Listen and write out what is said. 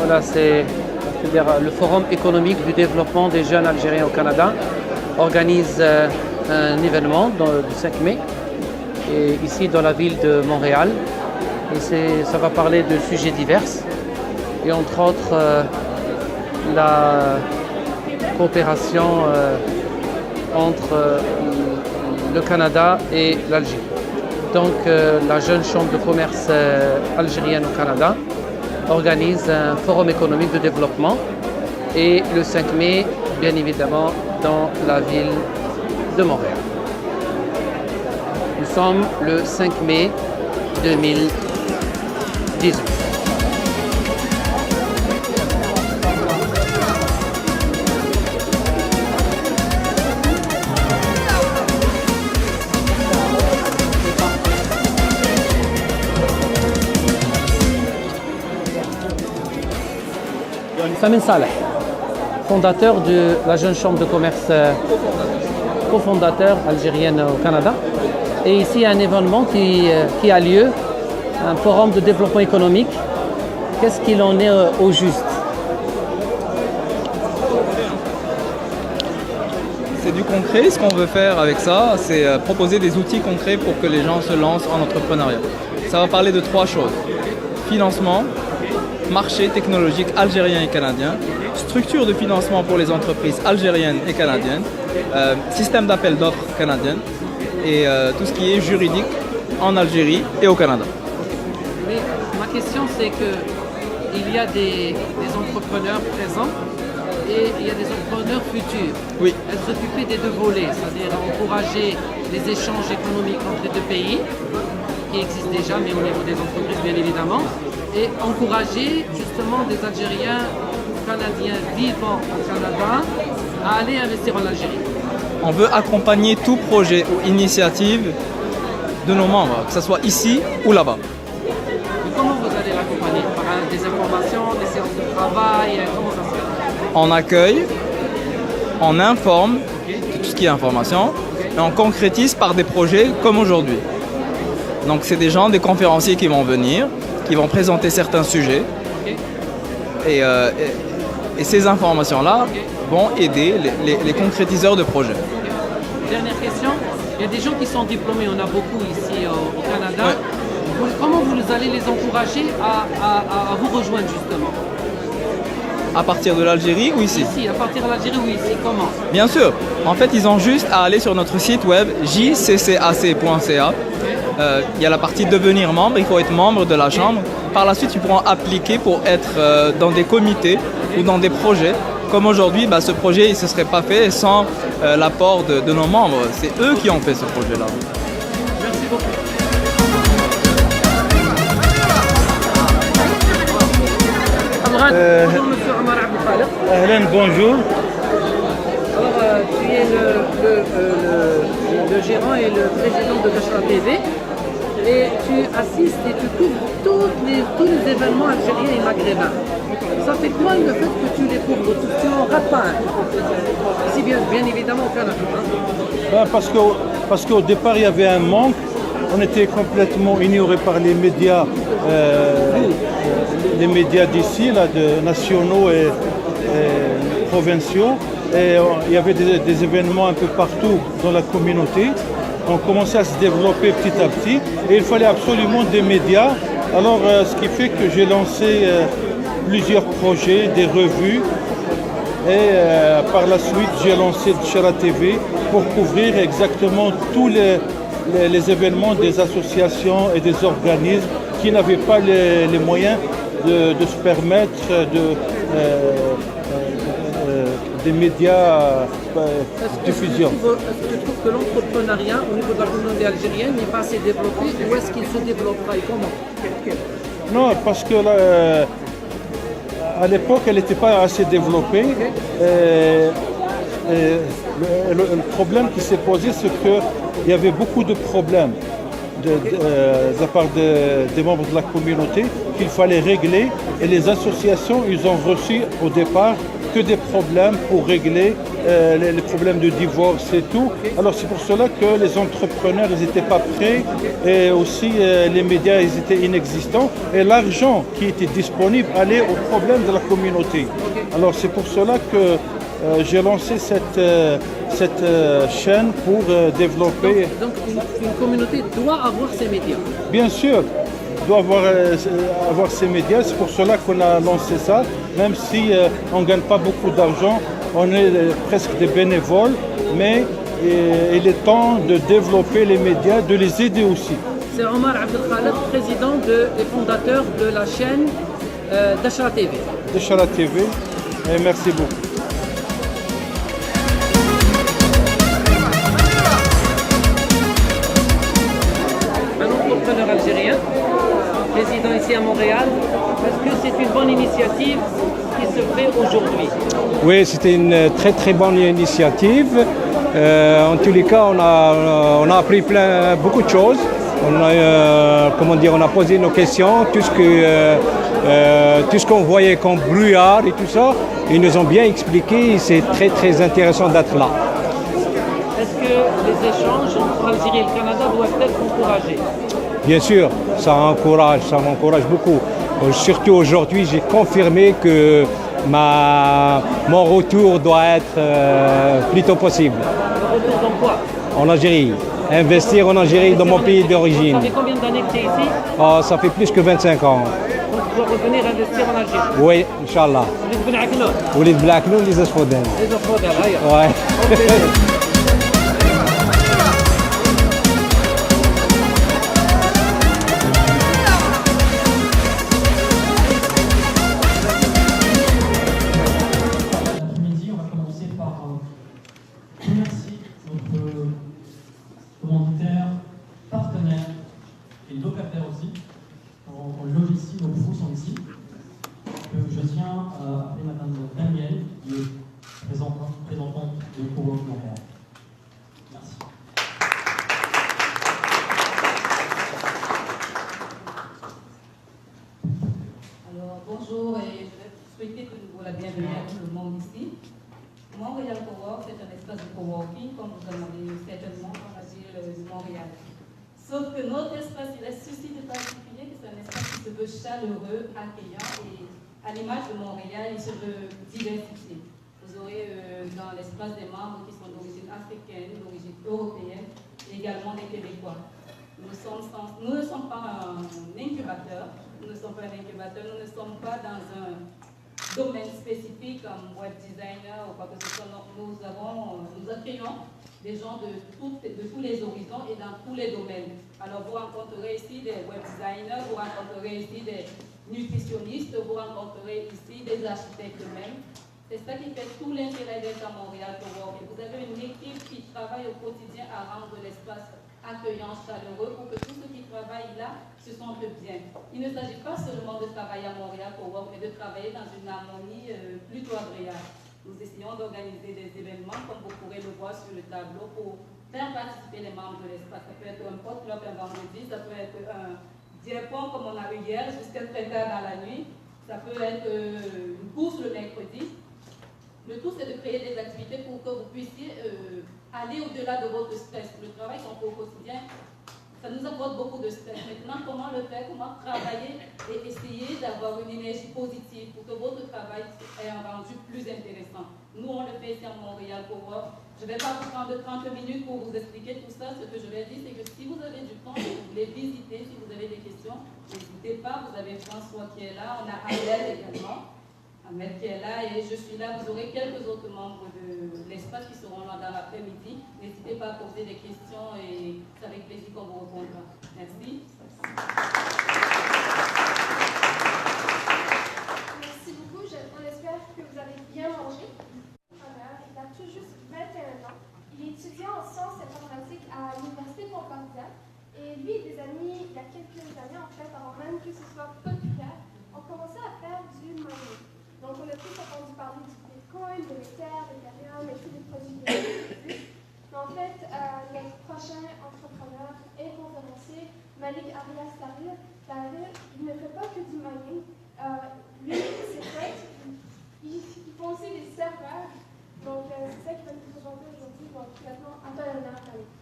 Voilà, c'est-à-dire le Forum économique du développement des jeunes Algériens au Canada organise un événement le 5 mai, et ici dans la ville de Montréal. Et ça va parler de sujets divers, et entre autres la coopération entre le Canada et l'Algérie. Donc la jeune chambre de commerce algérienne au Canada organise un forum économique de développement, et le 5 mai, bien évidemment, dans la ville de Montréal. Nous sommes le 5 mai 2018. Samin Saleh, fondateur de la jeune chambre de commerce, cofondateur algérienne au Canada. Et ici, il y a un événement qui a lieu, un forum de développement économique. Qu'est-ce qu'il en est au juste? C'est du concret. Ce qu'on veut faire avec ça, c'est proposer des outils concrets pour que les gens se lancent en entrepreneuriat. Ça va parler de 3 choses. Financement, marché technologique algérien et canadien, structure de financement pour les entreprises algériennes et canadiennes, système d'appel d'offres canadien, et tout ce qui est juridique en Algérie et au Canada. Mais ma question, c'est qu'il y a des entrepreneurs présents et il y a des entrepreneurs futurs. Oui. Elles s'occupaient des 2 volets, c'est-à-dire encourager les échanges économiques entre les 2 pays, qui existent déjà, mais au niveau des entreprises, bien évidemment, et encourager justement des Algériens canadiens vivant au Canada à aller investir en Algérie. On veut accompagner tout projet ou initiative de nos membres, que ce soit ici ou là-bas. Mais comment vous allez l'accompagner? Par des informations, des séances de travail, comment ça se fait? On accueille, on informe de tout ce qui est information, et on concrétise par des projets comme aujourd'hui. Donc c'est des gens, des conférenciers qui vont venir, qui vont présenter certains sujets, et ces informations-là vont aider les concrétiseurs de projets. Dernière question, il y a des gens qui sont diplômés, on a beaucoup ici au Canada. Ouais. Comment vous allez les encourager à vous rejoindre justement? À partir de l'Algérie ou ici? Ici, à partir de l'Algérie ou ici, comment? Bien sûr, en fait ils ont juste à aller sur notre site web jccac.ca. Il y a la partie devenir membre, il faut être membre de la chambre. Par la suite, ils pourront appliquer pour être dans des comités ou dans des projets. Comme aujourd'hui, ce projet ne se serait pas fait sans l'apport de nos membres. C'est eux qui ont fait ce projet-là. Merci beaucoup. Bonjour Monsieur Omar Abdelkhalek. Ahlan, bonjour. Alors, tu es le gérant et le président de Bachra TV, et tu assistes et tu couvres tous les événements algériens et maghrébins. Ça fait quoi le fait que tu les couvres tous? Tu n'en rates pas un. Si bien évidemment au Canada. Parce qu'au départ, il y avait un manque. On était complètement ignorés par les médias d'ici, nationaux et provinciaux. Et il y avait des événements un peu partout dans la communauté. On commençait à se développer petit à petit et il fallait absolument des médias. Alors, ce qui fait que j'ai lancé plusieurs projets, des revues, et par la suite, j'ai lancé Bachra TV pour couvrir exactement tous les événements des associations et des organismes qui n'avaient pas les moyens de se permettre des médias diffusion. Est-ce que tu trouves que l'entrepreneuriat au niveau de la communauté algérienne n'est pas assez développé, ou est-ce qu'il se développera et comment? Non, parce que à l'époque, elle n'était pas assez développée. Le problème qui s'est posé, c'est qu'il y avait beaucoup de problèmes de la part des membres de la communauté qu'il fallait régler. Et les associations, ils ont reçu au départ que des problèmes pour régler les problèmes de divorce et tout. Alors c'est pour cela que les entrepreneurs n'étaient pas prêts et aussi les médias ils étaient inexistants et l'argent qui était disponible allait aux problèmes de la communauté. Alors c'est pour cela que j'ai lancé cette chaîne pour développer... Donc une communauté doit avoir ses médias. Bien sûr, doit avoir ses médias, c'est pour cela qu'on a lancé ça, même si on ne gagne pas beaucoup d'argent, on est presque des bénévoles, mais il est temps de développer les médias, de les aider aussi. C'est Omar Abdelkhaled, président et fondateur de la chaîne Dachra TV. Dachra TV, et merci beaucoup. Un entrepreneur algérien, résident ici à Montréal, est-ce que c'est une bonne initiative qui se fait aujourd'hui? Oui, c'était une très très bonne initiative. En tous les cas, on a appris beaucoup de choses. On a posé nos questions, tout ce qu'on voyait comme brouillard et tout ça. Ils nous ont bien expliqué. C'est très très intéressant d'être là. Est-ce que les échanges entre l'Algérie et le Canada doivent être encouragés? Bien sûr, ça m'encourage beaucoup. Surtout aujourd'hui, j'ai confirmé que mon retour doit être plutôt possible. Le retour dans quoi? En Algérie. Investir en Algérie, dans mon pays d'origine. Ça fait combien d'années que tu es ici? Ça fait plus que 25 ans. Donc tu dois revenir investir en Algérie? Oui, Inch'Allah. وليد بلاكنو اللي زفودان. Les Afrodel, ailleurs. Ouais. L'après-midi, on va commencer par remercier notre commanditaire, partenaire et locataire aussi. On loge ici, nos bureaux sont ici. Je tiens à appeler Madame Danielle, qui est représentante de Cowork Montréal. Merci. Alors, bonjour et je vais souhaiter de nouveau la bienvenue à tout le monde ici. Montréal Cowork, c'est un espace de coworking, comme vous en avez certainement dans la ville de Montréal. Sauf que notre espace, il a ceci de particulier, que c'est un espace qui se veut chaleureux, accueillant et à l'image de Montréal, il se veut diversifié. Vous aurez dans l'espace des membres qui sont d'origine africaine, d'origine européenne et également des Québécois. Nous ne sommes pas un incubateur, nous ne sommes pas dans un domaine spécifique comme web designer ou quoi que ce soit. Nous accueillons des gens de tous les horizons et dans tous les domaines. Alors vous rencontrerez ici des web designers, vous rencontrerez ici des nutritionnistes, vous rencontrerez ici des architectes même. C'est ça qui fait tout l'intérêt d'être à Montréal Cowork. Et vous avez une équipe qui travaille au quotidien à rendre l'espace accueillant, chaleureux, pour que tous ceux qui travaillent là se sentent bien. Il ne s'agit pas seulement de travailler à Montréal Cowork, mais de travailler dans une harmonie plutôt agréable. Nous essayons d'organiser des événements, comme vous pourrez le voir sur le tableau, pour faire participer les membres de l'espace. Ça peut être un potluck un vendredi, ça peut être un diapon comme on a eu hier, jusqu'à très tard dans la nuit. Ça peut être une course le mercredi. Le tout, c'est de créer des activités pour que vous puissiez aller au-delà de votre stress. Le travail qu'on fait au quotidien, ça nous apporte beaucoup de stress. Maintenant, comment le faire, comment travailler et essayer d'avoir une énergie positive pour que votre travail ait un rendu plus intéressant. Nous, on le fait ici à Montréal Cowork. Je ne vais pas vous prendre 30 minutes pour vous expliquer tout ça. Ce que je vais dire, c'est que si vous avez du temps, si vous voulez visiter, si vous avez des questions, n'hésitez pas. Vous avez François qui est là, on a Ahmed également. Ahmed qui est là et je suis là. Vous aurez quelques autres membres de l'espace qui seront là dans l'après-midi. N'hésitez pas à poser des questions et c'est avec plaisir qu'on vous répondra. Merci. Merci beaucoup. On espère que vous avez bien mangé. Il a tout juste 21 ans. Il est étudiant en sciences informatiques à l'Université Concordia. Et lui et des amis, il y a quelques années en fait, avant même que ce soit populaire, ont commencé à faire du mining. Donc on a tous entendu parler du Bitcoin, de l'Ether, de l'Ethereum et tous les produits qui mais en fait, notre prochain entrepreneur et conférencier, Malik Arias Tahir, il ne fait pas que du mining. Lui, ses potes Ils font aussi des serveurs. Donc, c'est ça qui va nous présenter aujourd'hui. Donc, maintenant, à toi, Léonard.